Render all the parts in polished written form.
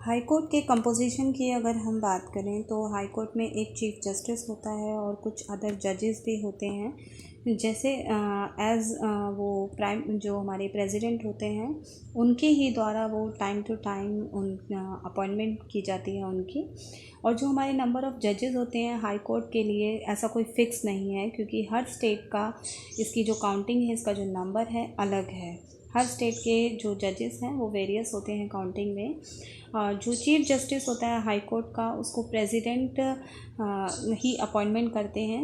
High court के composition की अगर हम बात करें तो हाई कोर्ट में एक चीफ जस्टिस होता है और कुछ अदर जजेस भी होते हैं। जैसे एज वो प्राइम जो हमारे प्रेसिडेंट होते हैं उनके ही द्वारा वो टाइम टू टाइम उन अपॉइंटमेंट की जाती है उनकी। और जो हमारे नंबर ऑफ़ जजेस होते हैं हाई कोर्ट के लिए ऐसा कोई फ़िक्स नहीं है, क्योंकि हर स्टेट का इसकी जो काउंटिंग है, इसका जो नंबर है अलग है। हर स्टेट के जो जजेस हैं वो वेरियस होते हैं काउंटिंग में। जो चीफ जस्टिस होता है हाई कोर्ट का उसको प्रेसिडेंट ही अपॉइंटमेंट करते हैं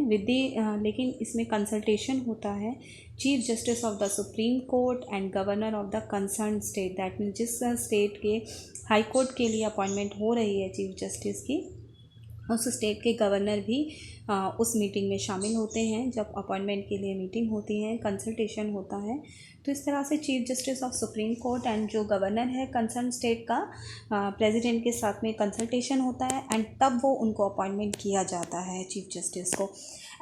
लेकिन इसमें कंसल्टेशन होता है chief justice of the supreme court and governor of the concern state. That means जिस स्टेट के हाई कोर्ट के लिए अपॉइंटमेंट हो रही है चीफ जस्टिस की, उस स्टेट के गवर्नर भी उस मीटिंग में शामिल होते हैं। जब अपॉइंटमेंट के लिए मीटिंग होती है, कंसल्टेशन होता है, तो इस तरह से chief justice of supreme court and जो गवर्नर है कंसर्न स्टेट का प्रेसिडेंट के साथ में कंसल्टेशन होता है एंड तब वो उनको अपॉइंटमेंट किया जाता है चीफ जस्टिस को।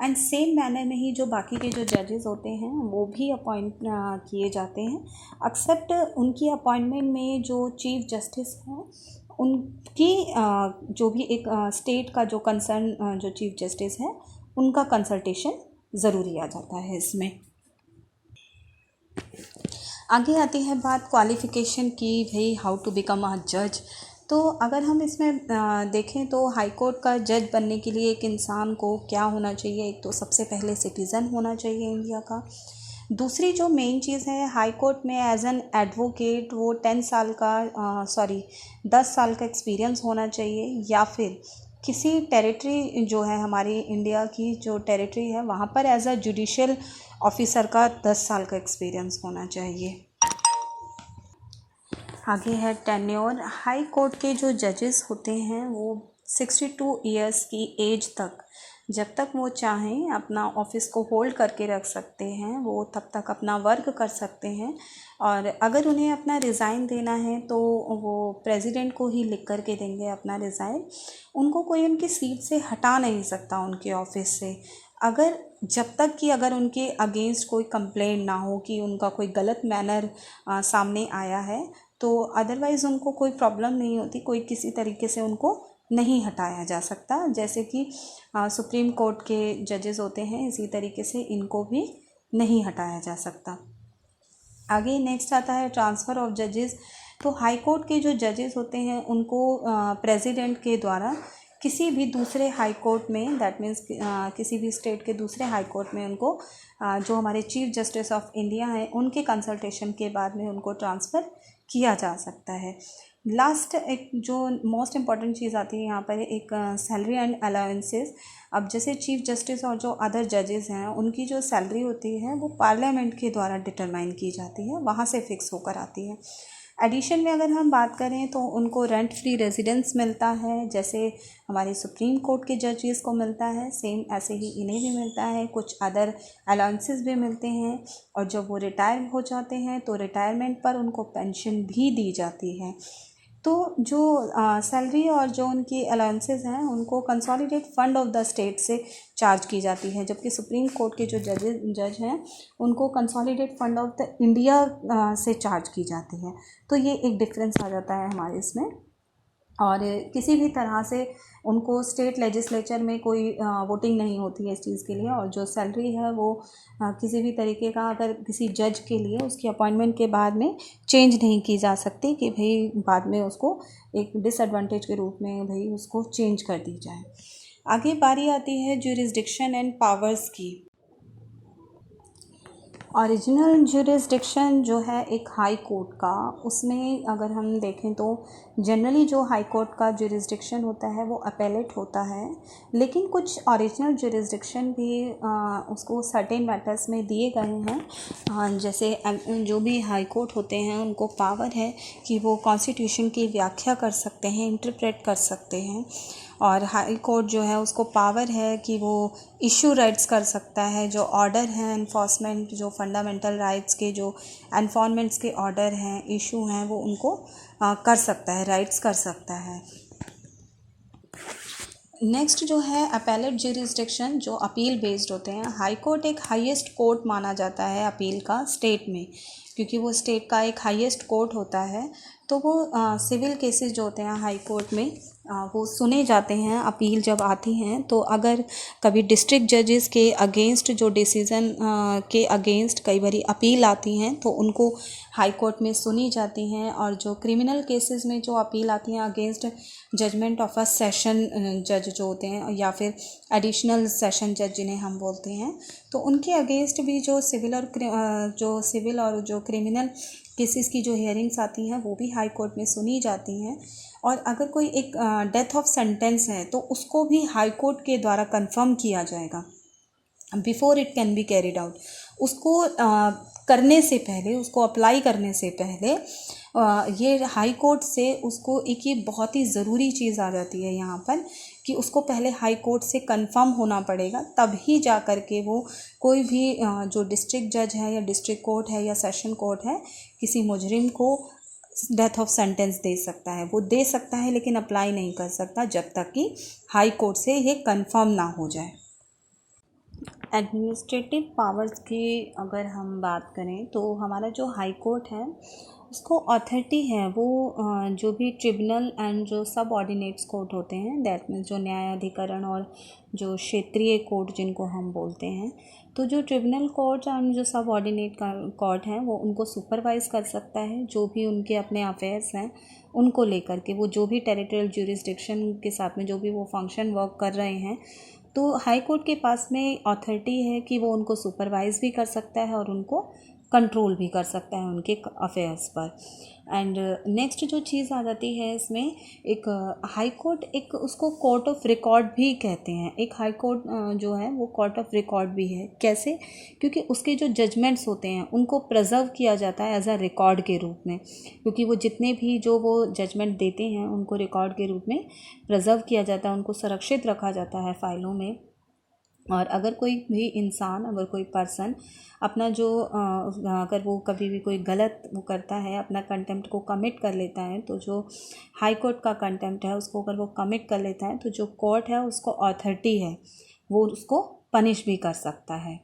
एंड सेम मैनर में ही जो बाकी के जो जजेस होते हैं वो भी अपॉइंट किए जाते हैं, एक्सेप्ट उनकी अपॉइंटमेंट में जो चीफ जस्टिस हैं उनकी जो भी एक स्टेट का जो कंसर्न जो चीफ जस्टिस है उनका कंसल्टेशन ज़रूरी आ जाता है इसमें। आगे आती है बात क्वालिफ़िकेशन की, भाई हाउ टू बिकम अ जज। तो अगर हम इसमें देखें तो हाई कोर्ट का जज बनने के लिए एक इंसान को क्या होना चाहिए, एक तो सबसे पहले सिटीज़न होना चाहिए इंडिया का। दूसरी जो मेन चीज़ है हाई कोर्ट में एज एन एडवोकेट वो 10 साल का एक्सपीरियंस होना चाहिए, या फिर किसी टेरिटरी जो है हमारी इंडिया की जो टेरिटरी है वहाँ पर एज अ जुडिशियल ऑफिसर का 10 साल का एक्सपीरियंस होना चाहिए। आगे है टेन्योर। हाई कोर्ट के जो जजेस होते हैं वो 62 ईयर्स की एज तक, जब तक वो चाहें अपना ऑफिस को होल्ड करके रख सकते हैं, वो तब तक अपना वर्क कर सकते हैं। और अगर उन्हें अपना रिज़ाइन देना है तो वो प्रेसिडेंट को ही लिख कर के देंगे अपना रिज़ाइन। उनको कोई उनकी सीट से हटा नहीं सकता उनके ऑफिस से, जब तक कि अगर उनके अगेंस्ट कोई कंप्लेंट ना हो कि उनका कोई गलत मैनर सामने आया है, तो अदरवाइज़ उनको कोई प्रॉब्लम नहीं होती, कोई किसी तरीके से उनको नहीं हटाया जा सकता। जैसे कि सुप्रीम कोर्ट के जजेस होते हैं, इसी तरीके से इनको भी नहीं हटाया जा सकता। आगे नेक्स्ट आता है ट्रांसफ़र ऑफ जजेस। तो हाई कोर्ट के जो जजेस होते हैं उनको प्रेसिडेंट के द्वारा किसी भी दूसरे हाई कोर्ट में, दैट मीन्स किसी भी स्टेट के दूसरे हाई कोर्ट में उनको जो हमारे चीफ जस्टिस ऑफ इंडिया हैं उनके कंसल्टेशन के बाद में उनको ट्रांसफ़र किया जा सकता है। लास्ट एक जो मोस्ट इम्पॉर्टेंट चीज़ आती है यहाँ पर, एक सैलरी एंड अलाउंसेस। अब जैसे चीफ जस्टिस और जो अदर जजेस हैं उनकी जो सैलरी होती है वो पार्लियामेंट के द्वारा डिटरमाइन की जाती है, वहाँ से फिक्स होकर आती है। एडिशन में अगर हम बात करें तो उनको रेंट फ्री रेजिडेंस मिलता है, जैसे हमारे सुप्रीम कोर्ट के जजेस को मिलता है, सेम ऐसे ही इन्हें भी मिलता है। कुछ अदर अलाउंसेस भी मिलते हैं, और जब वो रिटायर हो जाते हैं तो रिटायरमेंट पर उनको पेंशन भी दी जाती है। तो जो सैलरी और जो उनकी अलाउंसेस हैं उनको consolidate fund of the state से चार्ज की जाती है, जबकि सुप्रीम कोर्ट के जो जज हैं उनको consolidate fund of the India से चार्ज की जाती है। तो ये एक डिफरेंस आ जाता है हमारे इसमें। और किसी भी तरह से उनको स्टेट लेजिस्लेचर में कोई वोटिंग नहीं होती है इस चीज़ के लिए। और जो सैलरी है वो किसी भी तरीके का अगर किसी जज के लिए उसकी अपॉइंटमेंट के बाद में चेंज नहीं की जा सकती कि भाई बाद में उसको एक डिसएडवांटेज के रूप में भाई उसको चेंज कर दी जाए। आगे बारी आती है ज्यूरिसडिक्शन एंड पावर्स की। ओरिजिनल ज्यूरिसडिक्शन जो है एक हाई कोर्ट का, उसमें अगर हम देखें तो जनरली जो हाई कोर्ट का ज्यूरिसडिक्शन होता है वो अपेलेट होता है, लेकिन कुछ ओरिजिनल ज्यूरिसडिक्शन भी उसको सर्टेन मैटर्स में दिए गए हैं। जैसे जो भी हाई कोर्ट होते हैं उनको पावर है कि वो कॉन्स्टिट्यूशन की व्याख्या कर सकते हैं, इंटरप्रेट कर सकते हैं। और हाई कोर्ट जो है उसको पावर है कि वो इशू राइट्स कर सकता है, जो ऑर्डर हैं एनफोर्समेंट, जो फंडामेंटल राइट्स के जो एनफोर्समेंट्स के ऑर्डर हैं, इशू हैं, वो उनको कर सकता है, राइट्स कर सकता है। नेक्स्ट जो है अपेलेट ज्यूरिसडिक्शन, जो अपील बेस्ड होते हैं। हाई कोर्ट एक हाईएस्ट कोर्ट माना जाता है अपील का स्टेट में, क्योंकि वो स्टेट का एक हाईएस्ट कोर्ट होता है। तो वो सिविल केसेस जो होते हैं हाई कोर्ट में वो सुने जाते हैं। अपील जब आती हैं तो अगर कभी डिस्ट्रिक्ट जजेस के अगेंस्ट जो डिसीज़न के अगेंस्ट कई बारी अपील आती हैं तो उनको हाई कोर्ट में सुनी जाती हैं। और जो क्रिमिनल केसेस में जो अपील आती हैं against judgement of a session जज जो होते हैं या फिर एडिशनल सेशन जज जिन्हें हम बोलते हैं, तो उनके अगेंस्ट भी जो सिविल और जो क्रिमिनल केसेस की जो हियरिंग्स आती हैं वो भी हाई कोर्ट में सुनी जाती हैं। और अगर कोई एक डेथ ऑफ सेंटेंस है तो उसको भी हाई कोर्ट के द्वारा कंफर्म किया जाएगा before it can be carried out. उसको करने से पहले, उसको अप्लाई करने से पहले ये हाई कोर्ट से उसको एक ये बहुत ही ज़रूरी चीज़ आ जाती है यहाँ पर कि उसको पहले हाई कोर्ट से कंफर्म होना पड़ेगा, तभी जा कर के वो कोई भी जो डिस्ट्रिक्ट जज है या डिस्ट्रिक्ट कोर्ट है या सेशन कोर्ट है किसी मुजरिम को डेथ ऑफ सेंटेंस दे सकता है। वो दे सकता है लेकिन अप्लाई नहीं कर सकता जब तक कि हाई कोर्ट से ये कंफर्म ना हो जाए। एडमिनिस्ट्रेटिव पावर्स की अगर हम बात करें तो हमारा जो हाई कोर्ट है उसको अथॉरिटी है वो जो भी ट्रिब्यूनल एंड जो सब ऑर्डिनेट्स कोर्ट होते हैं, दैट मीन्स जो न्यायाधिकरण और जो क्षेत्रीय कोर्ट जिनको हम बोलते हैं, तो जो ट्रिब्यूनल कोर्ट एंड जो सब ऑर्डिनेट कोर्ट हैं वो उनको सुपरवाइज़ कर सकता है। जो भी उनके अपने अफेयर्स हैं उनको लेकर के वो जो भी टेरिटोरियल ज्यूरिसडिक्शन के साथ में जो भी वो फंक्शन वर्क कर रहे हैं, तो हाई कोर्ट के पास में अथॉरिटी है कि वो उनको सुपरवाइज़ भी कर सकता है और उनको कंट्रोल भी कर सकता है उनके अफेयर्स पर। एंड नेक्स्ट जो चीज़ आ जाती है इसमें, एक हाई कोर्ट एक उसको कोर्ट ऑफ रिकॉर्ड भी कहते हैं। एक हाई कोर्ट जो है वो कोर्ट ऑफ रिकॉर्ड भी है। कैसे? क्योंकि उसके जो जजमेंट्स होते हैं उनको प्रिजर्व किया जाता है एज अ रिकॉर्ड के रूप में, क्योंकि वो जितने भी जो वो जजमेंट देते हैं उनको रिकॉर्ड के रूप में प्रिजर्व किया जाता है, उनको संरक्षित रखा जाता है फाइलों में। और अगर कोई भी इंसान, अगर कोई पर्सन अपना जो अगर वो कभी भी कोई गलत वो करता है, अपना कंटेम्प्ट को कमिट कर लेता है, तो जो हाई कोर्ट का कंटेम्प्ट है उसको अगर वो कमिट कर लेता है तो जो कोर्ट है उसको अथॉरिटी है वो उसको पनिश भी कर सकता है।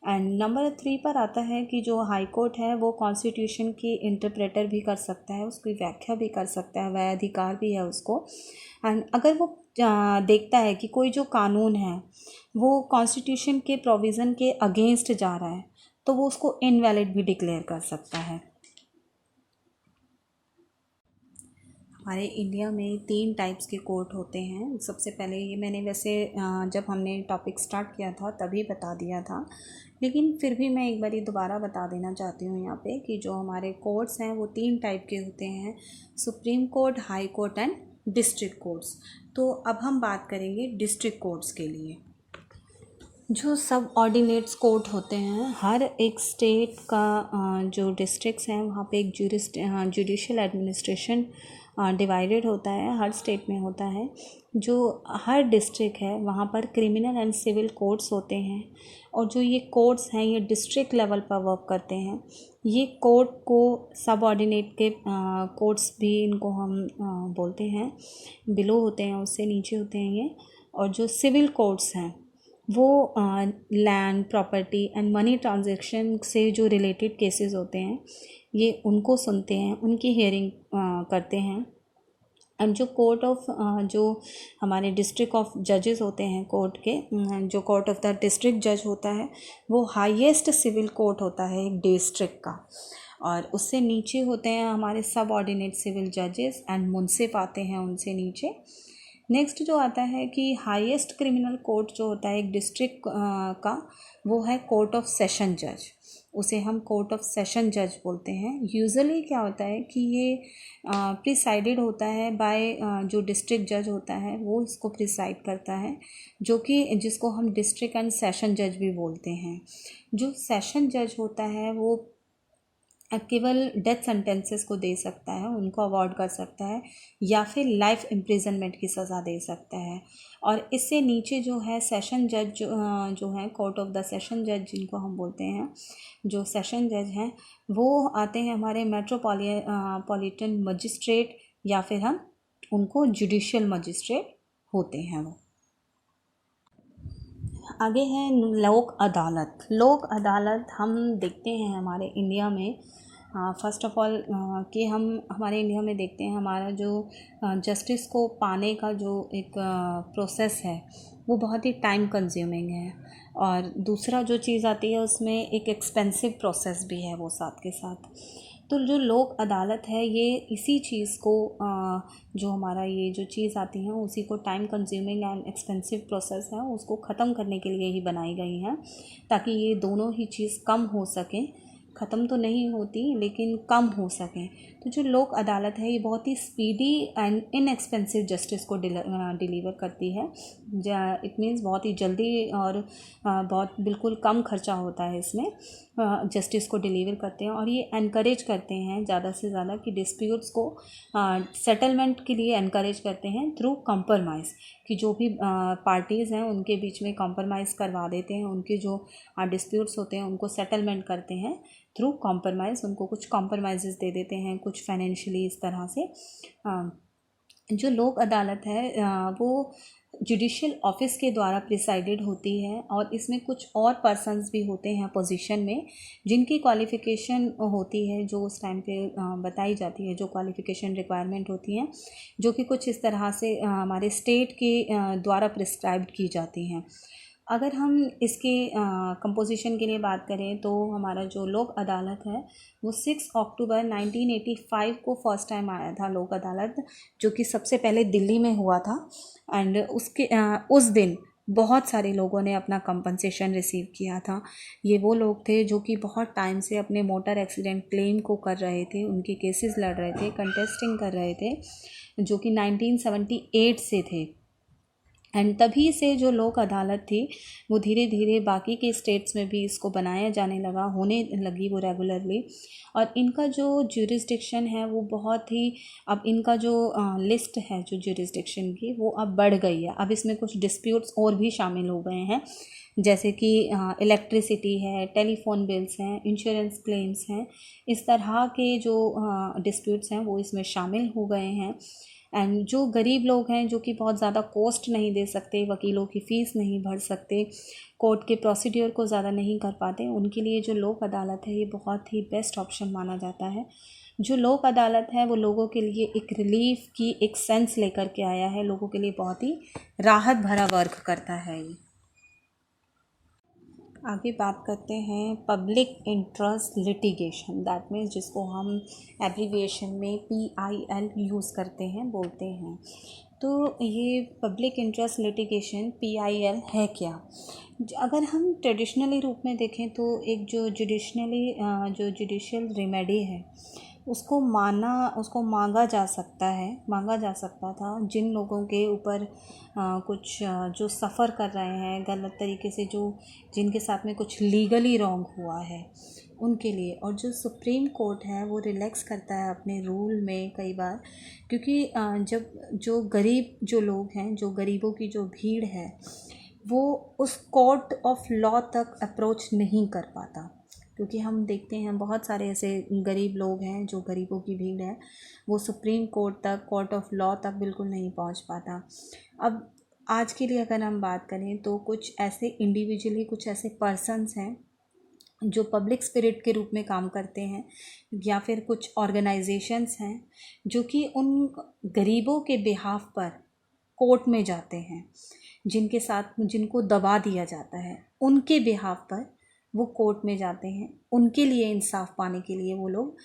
एंड नंबर 3 पर आता है कि जो हाई कोर्ट है वो कॉन्स्टिट्यूशन की इंटरप्रेटर भी कर सकता है, उसकी व्याख्या भी कर सकता है, वह अधिकार भी है उसको। एंड अगर वो देखता है कि कोई जो कानून है वो कॉन्स्टिट्यूशन के प्रोविज़न के अगेंस्ट जा रहा है तो वो उसको इनवैलिड भी डिक्लेयर कर सकता है। हमारे इंडिया में 3 टाइप्स के कोर्ट होते हैं। सबसे पहले ये मैंने वैसे जब हमने टॉपिक स्टार्ट किया था तभी बता दिया था, लेकिन फिर भी मैं एक बारी दोबारा बता देना चाहती हूँ यहाँ पे कि जो हमारे कोर्ट्स हैं वो 3 टाइप के होते हैं, supreme court, high court and district courts. तो अब हम बात करेंगे डिस्ट्रिक्ट कोर्ट्स के लिए। जो सब ऑर्डिनेट्स कोर्ट होते हैं, हर एक स्टेट का जो डिस्ट्रिक्ट्स हैं वहाँ पे एक जुडिशियल एडमिनिस्ट्रेशन डिवाइडेड होता है, हर स्टेट में होता है। जो हर डिस्ट्रिक्ट है वहाँ पर क्रिमिनल एंड सिविल कोर्ट्स होते हैं, और जो ये कोर्ट्स हैं ये डिस्ट्रिक्ट लेवल पर वर्क करते हैं। ये कोर्ट को सब ऑर्डिनेट के कोर्ट्स भी इनको हम बोलते हैं, बिलो होते हैं, उससे नीचे होते हैं ये। और जो सिविल कोर्ट्स हैं वो land property and money transaction से जो रिलेटेड केसेस होते हैं ये उनको सुनते हैं, उनकी हियरिंग करते हैं। एंड जो कोर्ट ऑफ जो हमारे डिस्ट्रिक्ट ऑफ जजेस होते हैं कोर्ट के, जो कोर्ट ऑफ द डिस्ट्रिक्ट जज होता है वो हाईएस्ट सिविल कोर्ट होता है एक डिस्ट्रिक्ट का। और उससे नीचे होते हैं हमारे सब ऑर्डिनेट सिविल जजेस एंड मुंसिफ आते हैं उनसे नीचे। नेक्स्ट जो आता है कि हाईएस्ट क्रिमिनल कोर्ट जो होता है एक डिस्ट्रिक्ट का, वो है कोर्ट ऑफ सेशन जज। उसे हम कोर्ट ऑफ सेशन जज बोलते हैं। यूजुअली क्या होता है कि ये प्रिसाइडेड होता है बाय जो डिस्ट्रिक्ट जज होता है वो इसको प्रिसाइड करता है, जो कि जिसको हम डिस्ट्रिक्ट एंड सेशन जज भी बोलते हैं। जो सेशन जज होता है वो केवल डेथ सेंटेंसेस को दे सकता है, उनको अवॉर्ड कर सकता है, या फिर लाइफ इम्प्रिजनमेंट की सज़ा दे सकता है। और इससे नीचे जो है सेशन जज जो है कोर्ट ऑफ द सेशन जज जिनको हम बोलते हैं, जो सेशन जज हैं वो आते हैं हमारे मेट्रोपॉलिटन मजिस्ट्रेट, या फिर हम उनको जुडिशियल मजिस्ट्रेट होते हैं वो। आगे है लोक अदालत। लोक अदालत हम देखते हैं हमारे इंडिया में फर्स्ट ऑफ ऑल कि हम हमारे इंडिया में देखते हैं हमारा जो जस्टिस को पाने का जो एक प्रोसेस है वो बहुत ही टाइम कंज्यूमिंग है, और दूसरा जो चीज़ आती है उसमें एक एक्सपेंसिव प्रोसेस भी है वो साथ के साथ। तो जो लोक अदालत है ये इसी चीज़ को जो हमारा ये जो चीज़ आती है उसी को time consuming and expensive process है उसको ख़त्म करने के लिए ही बनाई गई हैं, ताकि ये दोनों ही चीज़ कम हो सकें। ख़त्म तो नहीं होती लेकिन कम हो सकें। तो जो लोक अदालत है ये बहुत ही स्पीडी एंड इनएक्सपेंसिव जस्टिस को डिलीवर करती है। इट मीन्स बहुत ही जल्दी और बहुत बिल्कुल कम खर्चा होता है इसमें, जस्टिस को डिलीवर करते हैं। और ये एनकरेज करते हैं ज़्यादा से ज़्यादा कि डिस्प्यूट्स को सेटलमेंट के लिए एनकरेज करते हैं थ्रू कंप्रोमाइज़, कि जो भी पार्टीज़ हैं उनके बीच में कंप्रोमाइज़ करवा देते हैं, उनके जो डिस्प्यूट्स होते हैं उनको सेटलमेंट करते हैं थ्रू कॉम्प्रोमाइज़। उनको कुछ कॉम्प्रोमाइज़ दे देते हैं, कुछ फाइनेंशियली इस तरह से। जो लोक अदालत है वो जुडिशियल ऑफिस के द्वारा प्रिसाइडेड होती है, और इसमें कुछ और पर्सन्स भी होते हैं पोजीशन में जिनकी क्वालिफ़िकेशन होती है जो उस टाइम पे बताई जाती है, जो क्वालिफ़िकेशन रिक्वायरमेंट होती हैं, जो कि कुछ इस तरह से हमारे स्टेट के द्वारा प्रिस्क्राइब्ड की जाती हैं। अगर हम इसके कंपोजिशन के लिए बात करें तो हमारा जो लोक अदालत है वो 6 अक्टूबर 1985 को फर्स्ट टाइम आया था लोक अदालत, जो कि सबसे पहले दिल्ली में हुआ था। एंड उस दिन बहुत सारे लोगों ने अपना कंपनसेशन रिसीव किया था। ये वो लोग थे जो कि बहुत टाइम से अपने मोटर एक्सीडेंट क्लेम को कर रहे थे, उनके केसेस लड़ रहे थे, कंटेस्टिंग कर रहे थे, जो कि 1978 से थे। एंड तभी से जो लोक अदालत थी वो धीरे धीरे बाकी के स्टेट्स में भी इसको बनाया जाने लगा, होने लगी वो रेगुलरली। और इनका जो ज्यूरिसडिक्शन है वो बहुत ही, अब इनका जो लिस्ट है जो ज्यूरिसडिक्शन की वो अब बढ़ गई है। अब इसमें कुछ डिस्प्यूट्स और भी शामिल हो गए हैं, जैसे कि इलेक्ट्रिसिटी है, टेलीफोन बिल्स हैं, इंश्योरेंस क्लेम्स हैं, इस तरह के जो डिस्प्यूट्स हैं वो इसमें शामिल हो गए हैं। एंड जो गरीब लोग हैं जो कि बहुत ज़्यादा कॉस्ट नहीं दे सकते, वकीलों की फ़ीस नहीं भर सकते, कोर्ट के प्रोसीड्यूर को ज़्यादा नहीं कर पाते, उनके लिए जो लोक अदालत है ये बहुत ही बेस्ट ऑप्शन माना जाता है। जो लोक अदालत है वो लोगों के लिए एक रिलीफ की एक सेंस लेकर के आया है, लोगों के लिए बहुत ही राहत भरा वर्क करता है ये। आगे बात करते हैं public interest litigation, that means जिसको हम एब्रीविएशन में PIL यूज़ करते हैं, बोलते हैं। तो ये पब्लिक इंटरेस्ट लिटिगेशन PIL है क्या? अगर हम ट्रेडिशनली रूप में देखें तो एक जो जुडिशियल रेमेडी है उसको मांगा जा सकता था जिन लोगों के ऊपर कुछ जो सफ़र कर रहे हैं गलत तरीके से, जो जिनके साथ में कुछ लीगली रॉन्ग हुआ है उनके लिए। और जो सुप्रीम कोर्ट है वो रिलैक्स करता है अपने रूल में कई बार, क्योंकि जब जो गरीब जो लोग हैं, जो गरीबों की जो भीड़ है वो उस कोर्ट ऑफ लॉ तक अप्रोच नहीं कर पाता, क्योंकि हम देखते हैं बहुत सारे ऐसे गरीब लोग हैं जो गरीबों की भीड़ है वो सुप्रीम कोर्ट तक, कोर्ट ऑफ लॉ तक बिल्कुल नहीं पहुंच पाता। अब आज के लिए अगर हम बात करें तो कुछ ऐसे इंडिविजुअली कुछ ऐसे पर्सन्स हैं जो पब्लिक स्पिरिट के रूप में काम करते हैं, या फिर कुछ ऑर्गेनाइजेशंस हैं जो कि उन गरीबों के बिहाफ पर कोर्ट में जाते हैं, जिनको दबा दिया जाता है, उनके बिहाफ पर वो कोर्ट में जाते हैं। उनके लिए इंसाफ पाने के लिए वो लोग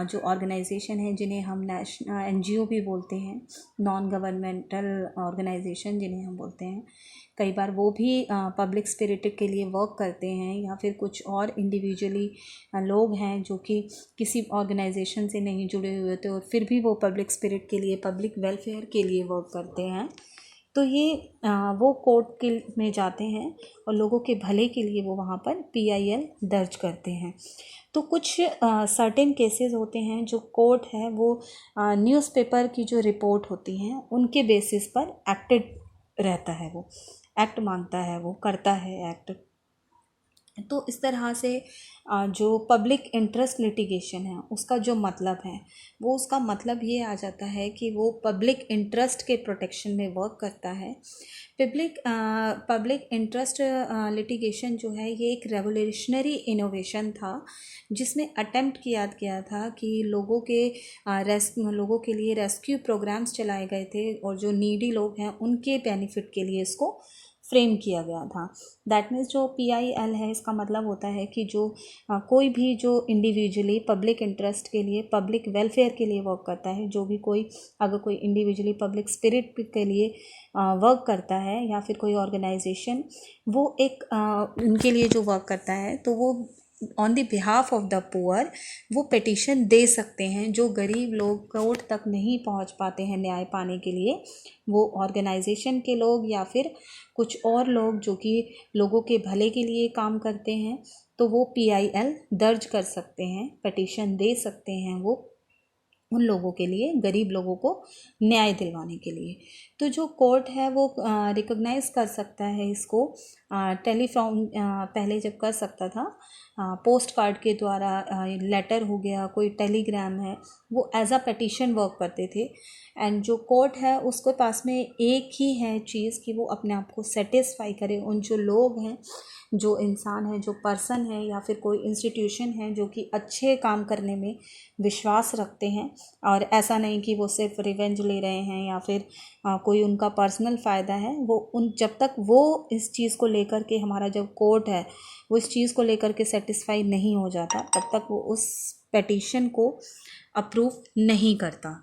जो ऑर्गेनाइजेशन है जिन्हें हम NGO भी बोलते हैं, नॉन गवर्नमेंटल ऑर्गेनाइजेशन जिन्हें हम बोलते हैं, कई बार वो भी पब्लिक स्पिरिट के लिए वर्क करते हैं। या फिर कुछ और इंडिविजुअली लोग हैं जो कि किसी ऑर्गेनाइजेशन से नहीं जुड़े हुए होते और फिर भी वो पब्लिक स्पिरिट के लिए, पब्लिक वेलफेयर के लिए वर्क करते हैं। तो ये वो कोर्ट के में जाते हैं और लोगों के भले के लिए वो वहाँ पर PIL दर्ज करते हैं। तो कुछ सर्टेन केसेस होते हैं जो कोर्ट है वो न्यूज़पेपर की जो रिपोर्ट होती हैं उनके बेसिस पर एक्टेड रहता है, वो एक्ट मांगता है, वो करता है एक्ट। तो इस तरह से जो पब्लिक इंटरेस्ट लिटिगेशन है उसका जो मतलब है वो उसका मतलब ये आ जाता है कि वो पब्लिक इंटरेस्ट के प्रोटेक्शन में वर्क करता है। पब्लिक इंटरेस्ट लिटिगेशन जो है ये एक रेवोल्यूशनरी इनोवेशन था जिसमें अटेम्प्ट किया गया था कि लोगों के लिए रेस्क्यू प्रोग्राम्स चलाए गए थे और जो नीडी लोग हैं उनके बेनिफिट के लिए इसको फ्रेम किया गया था। दैट मीन्स जो PIL है इसका मतलब होता है कि जो कोई भी जो इंडिविजुअली पब्लिक इंटरेस्ट के लिए पब्लिक वेलफेयर के लिए वर्क करता है, जो भी अगर कोई इंडिविजुअली पब्लिक स्पिरिट के लिए वर्क करता है या फिर कोई ऑर्गेनाइजेशन वो उनके लिए जो वर्क करता है तो वो on the behalf of the poor वो पिटिशन दे सकते हैं। जो गरीब लोग कोर्ट तक नहीं पहुंच पाते हैं न्याय पाने के लिए, वो ऑर्गेनाइजेशन के लोग या फिर कुछ और लोग जो कि लोगों के भले के लिए काम करते हैं तो वो PIL दर्ज कर सकते हैं, पिटिशन दे सकते हैं वो उन लोगों के लिए, गरीब लोगों को न्याय दिलवाने के लिए। तो जो कोर्ट है वो रिकॉग्नाइज कर सकता है इसको। टेलीफोन पहले जब कर सकता था पोस्ट कार्ड के द्वारा, लेटर हो गया, कोई टेलीग्राम है, वो एज अ पिटिशन वर्क करते थे। एंड जो कोर्ट है उसके पास में एक ही है चीज़ कि वो अपने आप को सेटिस्फाई करे उन जो लोग हैं, जो इंसान है, जो पर्सन है या फिर कोई इंस्टीट्यूशन है जो कि अच्छे काम करने में विश्वास रखते हैं और ऐसा नहीं कि वो सिर्फ रिवेंज ले रहे हैं या फिर कोई उनका पर्सनल फ़ायदा है। जब तक वो इस चीज़ को लेकर के, हमारा जो कोर्ट है वो इस चीज़ को लेकर के सेटिस्फाई नहीं हो जाता तब तक वो उस पिटीशन को अप्रूव नहीं करता।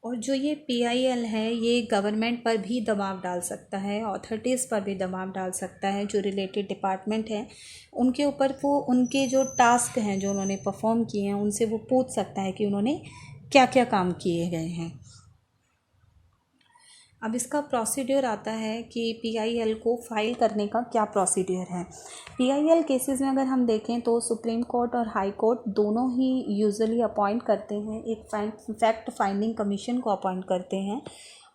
और जो ये PIL है ये गवर्नमेंट पर भी दबाव डाल सकता है, अथॉरिटीज़ पर भी दबाव डाल सकता है, जो रिलेटेड डिपार्टमेंट हैं उनके ऊपर वो उनके जो टास्क हैं जो उन्होंने परफॉर्म किए हैं उनसे वो पूछ सकता है कि उन्होंने क्या क्या काम किए गए हैं। अब इसका प्रोसीड्यूर आता है कि PIL को फाइल करने का क्या प्रोसीड्यूर है। PIL केसेस में अगर हम देखें तो सुप्रीम कोर्ट और हाई कोर्ट दोनों ही यूजुअली अपॉइंट करते हैं, एक फैक्ट फाइंडिंग कमीशन को अपॉइंट करते हैं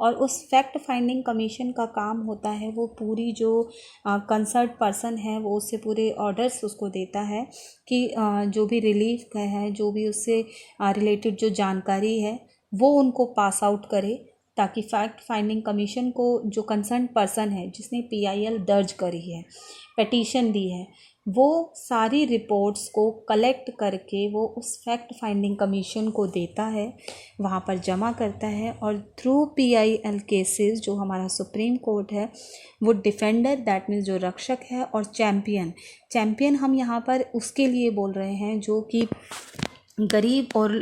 और उस फैक्ट फाइंडिंग कमीशन का काम होता है वो पूरी जो कंसर्न पर्सन है वो उससे पूरे ऑर्डर्स उसको देता है कि जो भी रिलीफ है, जो भी उससे रिलेटेड जो जानकारी है वो उनको पास आउट करे, ताकि फैक्ट फाइंडिंग कमीशन को जो कंसर्न पर्सन है जिसने PIL दर्ज करी है, पिटीशन दी है, वो सारी रिपोर्ट्स को कलेक्ट करके वो उस फैक्ट फाइंडिंग कमीशन को देता है, वहाँ पर जमा करता है। और थ्रू PIL केसेस जो हमारा सुप्रीम कोर्ट है वो डिफेंडर, दैट मीन्स जो रक्षक है, और चैम्पियन हम यहाँ पर उसके लिए बोल रहे हैं जो कि गरीब और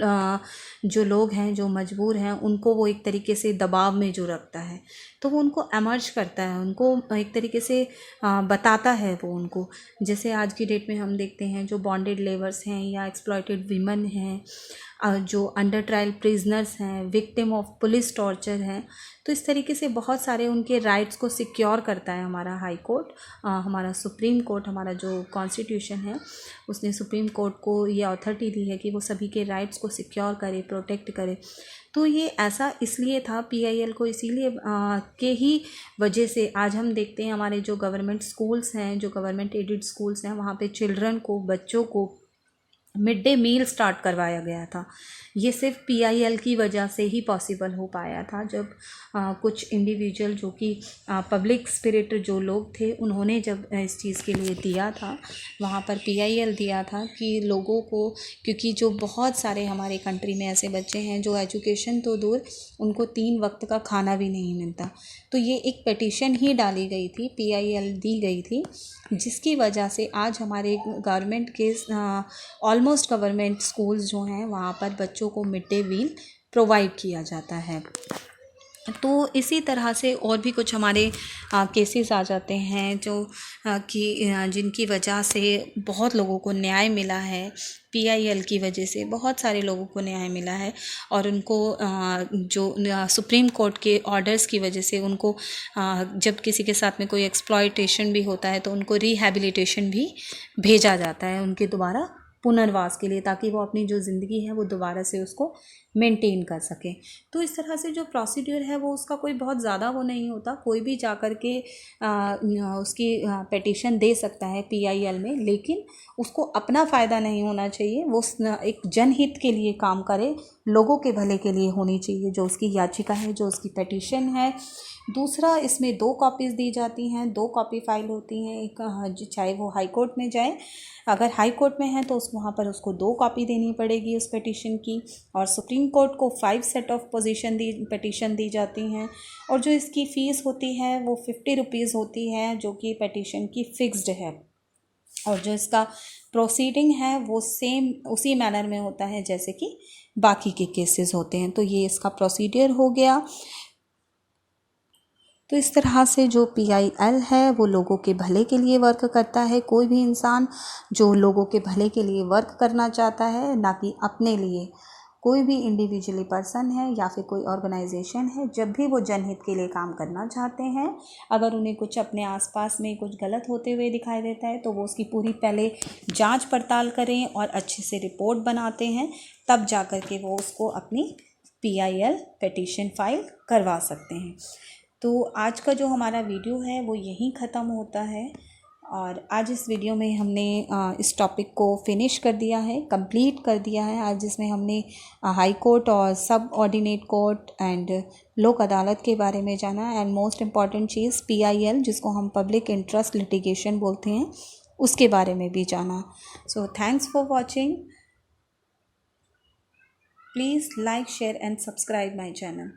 जो लोग हैं जो मजबूर हैं उनको वो एक तरीके से दबाव में जो रखता है तो वो उनको एमर्ज करता है, उनको एक तरीके से बताता है वो उनको। जैसे आज की डेट में हम देखते हैं जो बॉन्डेड लेबर्स हैं या एक्सप्लॉयटेड वीमेन हैं, जो अंडर ट्रायल प्रिजनर्स हैं, विक्टिम ऑफ पुलिस टॉर्चर हैं, तो इस तरीके से बहुत सारे उनके राइट्स को सिक्योर करता है हमारा हाई कोर्ट। हमारा सुप्रीम कोर्ट, हमारा जो कॉन्स्टिट्यूशन है उसने सुप्रीम कोर्ट को ये अथॉरिटी दी है कि वो सभी के राइट्स को सिक्योर करे, प्रोटेक्ट करे। तो ये ऐसा इसलिए था, PIL को इसीलिए के ही वजह से आज हम देखते हैं हमारे जो गवर्नमेंट स्कूल्स हैं, जो गवर्नमेंट एडेड स्कूल्स हैं, वहाँ पे चिल्ड्रन को, बच्चों को मिड डे मील स्टार्ट करवाया गया था। ये सिर्फ PIL की वजह से ही पॉसिबल हो पाया था, जब कुछ इंडिविजुअल जो कि पब्लिक स्पिरिट जो लोग थे उन्होंने जब इस चीज़ के लिए दिया था, वहाँ पर PIL दिया था कि लोगों को, क्योंकि जो बहुत सारे हमारे कंट्री में ऐसे बच्चे हैं जो एजुकेशन तो दूर, उनको 3 वक्त का खाना भी नहीं मिलता, तो ये एक पिटीशन ही डाली गई थी, PIL दी गई थी, जिसकी वजह से आज हमारे गवर्नमेंट के ऑलमोस्ट गवर्नमेंट स्कूल्स जो हैं वहाँ पर बच्चों को मिड डे मील प्रोवाइड किया जाता है। तो इसी तरह से और भी कुछ हमारे केसेस आ जाते हैं जो कि जिनकी वजह से बहुत लोगों को न्याय मिला है, PIL की वजह से बहुत सारे लोगों को न्याय मिला है और उनको जो सुप्रीम कोर्ट के ऑर्डर्स की वजह से उनको जब किसी के साथ में कोई एक्सप्लॉयटेशन भी होता है तो उनको रिहैबिलिटेशन भी भेजा जाता है उनके दोबारा पुनर्वास के लिए, ताकि वो अपनी जो ज़िंदगी है वो दोबारा से उसको मेंटेन कर सकें। तो इस तरह से जो प्रोसीड्यूर है वो उसका कोई बहुत ज़्यादा वो नहीं होता, कोई भी जा कर के उसकी पिटीशन दे सकता है PIL में, लेकिन उसको अपना फ़ायदा नहीं होना चाहिए, वो एक जनहित के लिए काम करे, लोगों के भले के लिए होनी चाहिए जो उसकी याचिका है, जो उसकी पिटीशन है। दूसरा, इसमें 2 कॉपीज़ दी जाती हैं, 2 कॉपी फाइल होती हैं, एक चाहे वो हाई कोर्ट में जाए, अगर हाई कोर्ट में है तो वहाँ पर उसको 2 कॉपी देनी पड़ेगी उस पिटीशन की, और सुप्रीम कोर्ट को 5 सेट ऑफ पिटीशन दी जाती हैं। और जो इसकी फ़ीस होती है वो 50 रुपीज़ होती है, जो कि पिटीशन की फिक्स्ड है। और जो इसका प्रोसीडिंग है वो सेम उसी मैनर में होता है जैसे कि बाकी के केसेस होते हैं। तो ये इसका प्रोसीडियर हो गया। तो इस तरह से जो PIL है वो लोगों के भले के लिए वर्क करता है। कोई भी इंसान जो लोगों के भले के लिए वर्क करना चाहता है, ना कि अपने लिए, कोई भी इंडिविजुअली पर्सन है या फिर कोई ऑर्गेनाइजेशन है, जब भी वो जनहित के लिए काम करना चाहते हैं, अगर उन्हें कुछ अपने आसपास में कुछ गलत होते हुए दिखाई देता है तो वो उसकी पूरी पहले जांच पड़ताल करें और अच्छे से रिपोर्ट बनाते हैं, तब जा कर के वो उसको अपनी PIL पिटीशन फाइल करवा सकते हैं। तो आज का जो हमारा वीडियो है वो यहीं ख़त्म होता है, और आज इस वीडियो में हमने इस टॉपिक को फिनिश कर दिया है, कंप्लीट कर दिया है। आज इसमें हमने हाई कोर्ट और सब ऑर्डिनेट कोर्ट एंड लोक अदालत के बारे में जाना, and most important cheese PIL, जिसको हम पब्लिक इंटरेस्ट लिटिगेशन बोलते हैं, उसके बारे में भी जाना। So thanks for watching. Please like, share and subscribe my channel.